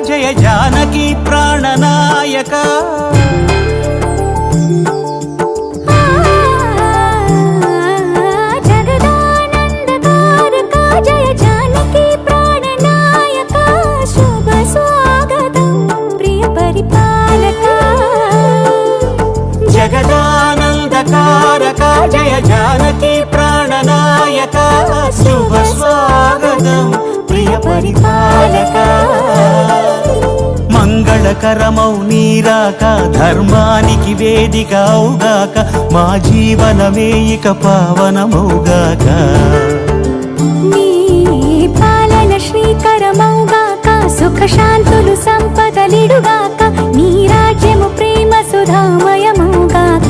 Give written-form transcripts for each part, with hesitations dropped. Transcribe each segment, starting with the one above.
జయ జానకి ప్రాణనాయక జగదానందకారక జయ జానకి ప్రాణనాయక శుభ స్వాగతం ప్రియ పరిపాలక జగదానందకారక జయ జానకి ప్రాణనాయక శుభ స్వాగతం ప్రియ పరిపాలక మంగళకరమౌ నీరాక ధర్మానికి వేదికవుగాక మా జీవనమే ఇక పావనమౌగాక నీ పాలన శ్రీకరమౌగాక సుఖ శాంతులు సంపదలిడుగాక నీ రాజ్యము ప్రేమ సుధామయమౌగాక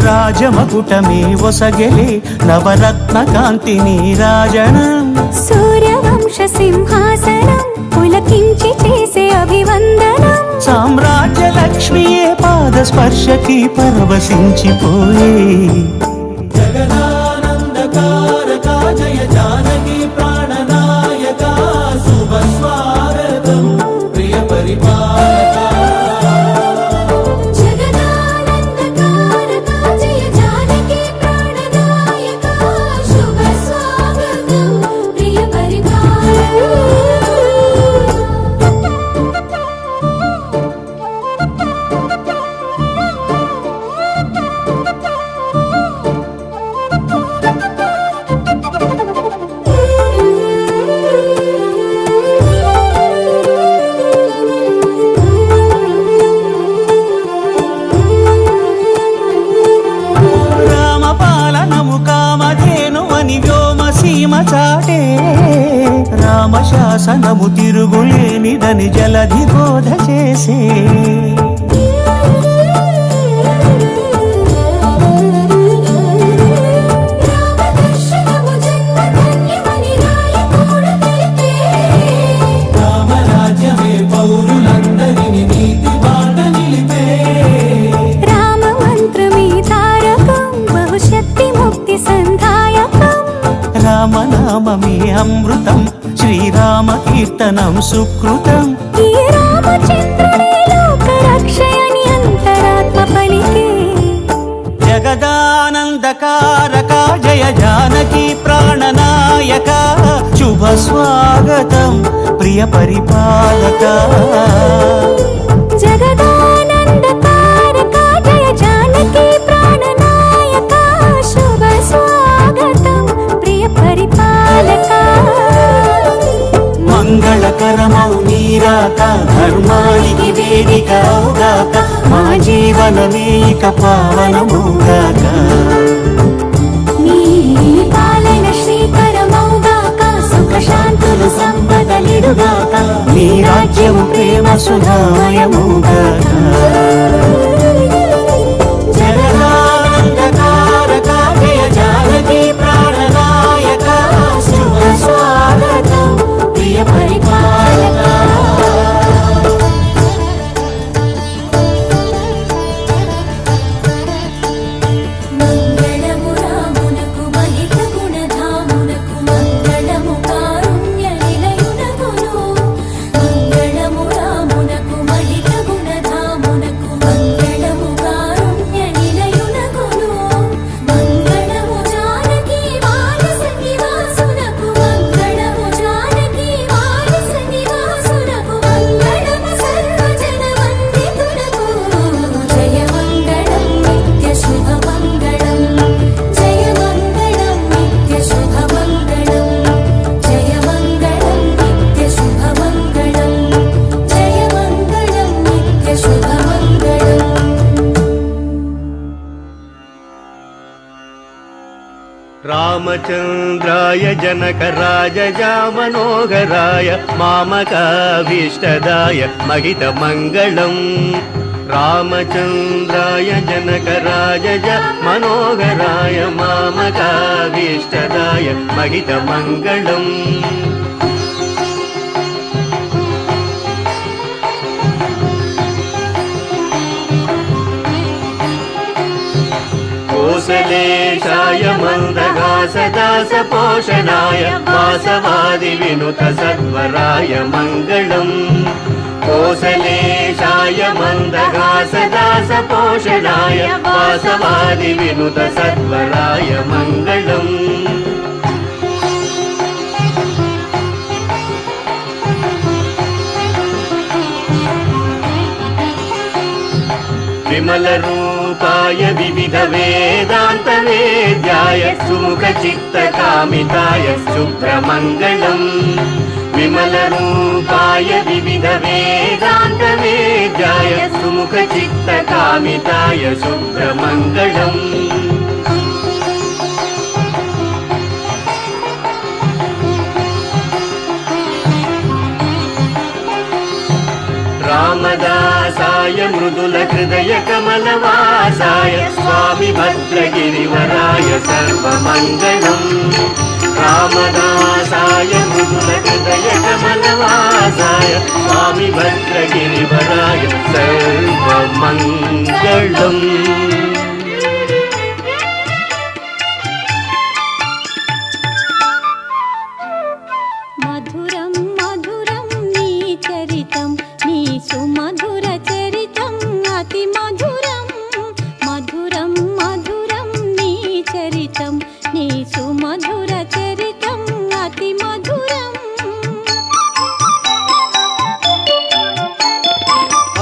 రాజమకుటమే ఒసగెలి నవరత్న కాంతి నీరాజనం సూర్యవంశ సింహాసనం పులకించి చేసే అభివందనం సామ్రాజ్య లక్ష్మియే పాద స్పర్శకి పరవశించిపోయే జగదానందకారక జయ జానకి ప్రాణనాయక శుభ స్వాగతం ప్రియ పరిపాలక చాటే రామశాసనము తిరుగులేనిదని జలధి బోధ చేసే రామరాజ్యమే పౌరులందరినీ నీతి బాట నిలిపే రామ మంత్రమే తారకం బహుశక్తి ముక్తి సంధాయకం రామనామమే అమృతం శ్రీరామ కీర్తనం సుకృతం ఈ రామచంద్రుడే లోక రక్షయని అంతరాత్మ పలికే జగదానందకారక జయ జానకి ప్రాణనాయక శుభ స్వాగతం ప్రియ పరిపాలక జగదానందకారక జయ జానకి ప్రాణనాయక శుభ స్వాగతం ప్రియ పరిపాలక మంగళకరమౌ నీరాక ధర్మానికి వేదికవుగాక మా జీవనమే ఇక పావనమౌగాక నీ పాలన శ్రీకరమౌగాక సుఖ శాంతులు సంపదలిడుగాక నీ రాజ్యము ప్రేమ సుధామయమౌగాక జగదానందకారక రామచంద్రాయ జనకరాజజా మనోహరాయ మామకాభీష్టదాయ మహితమంగళం రామచంద్రాయ జనకరాజజ మనోహరాయ మామకాభీష్టదాయ మహితమంగళం కోసలేశాయ మందహాసదాస పోషణాయ వాసవాది వినుత సత్వరాయ మంగళం కోసలేశాయ మందహాసదాస పోషణాయ వాసవాది వినుత సత్వరాయ మంగళం విమల రూపాయ వివిధ వేదాంత వేద్యాయ సుముఖ చిత్త కామితాయ శుభ్రమంగళం విమల రూపాయ వివిధ వేదాంత వేద్యాయ సుముఖ చిత్త కామితాయ శుభ్రమంగళం రామదాసాయ మృదుల హృదయ కమలవాసాయ స్వామి భద్రగిరివరాయ సర్వమంగళం రామదాసాయ మృదుల హృదయ కమలవాసాయ స్వామి భద్రగిరివరాయ సర్వమంగళం మధురం మధురం నీ చరితం నీ సుమధుర చరితం అతి మధురం మధురం మధురం నీ చరితం నీ సుమధుర చరితం అతి మధురం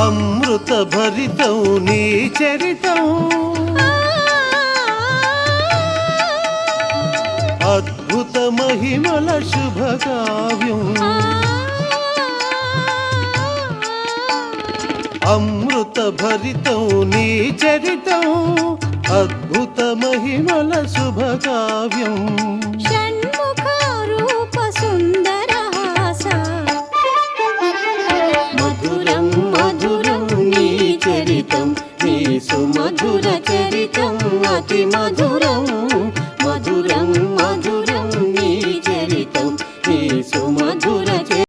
అమృత భరితం నీ చరితం అద్భుత మహిమల శుభ కావ్యం అమృత భరితం నీ చరితం అద్భుత మహిమల శుభ కావ్యం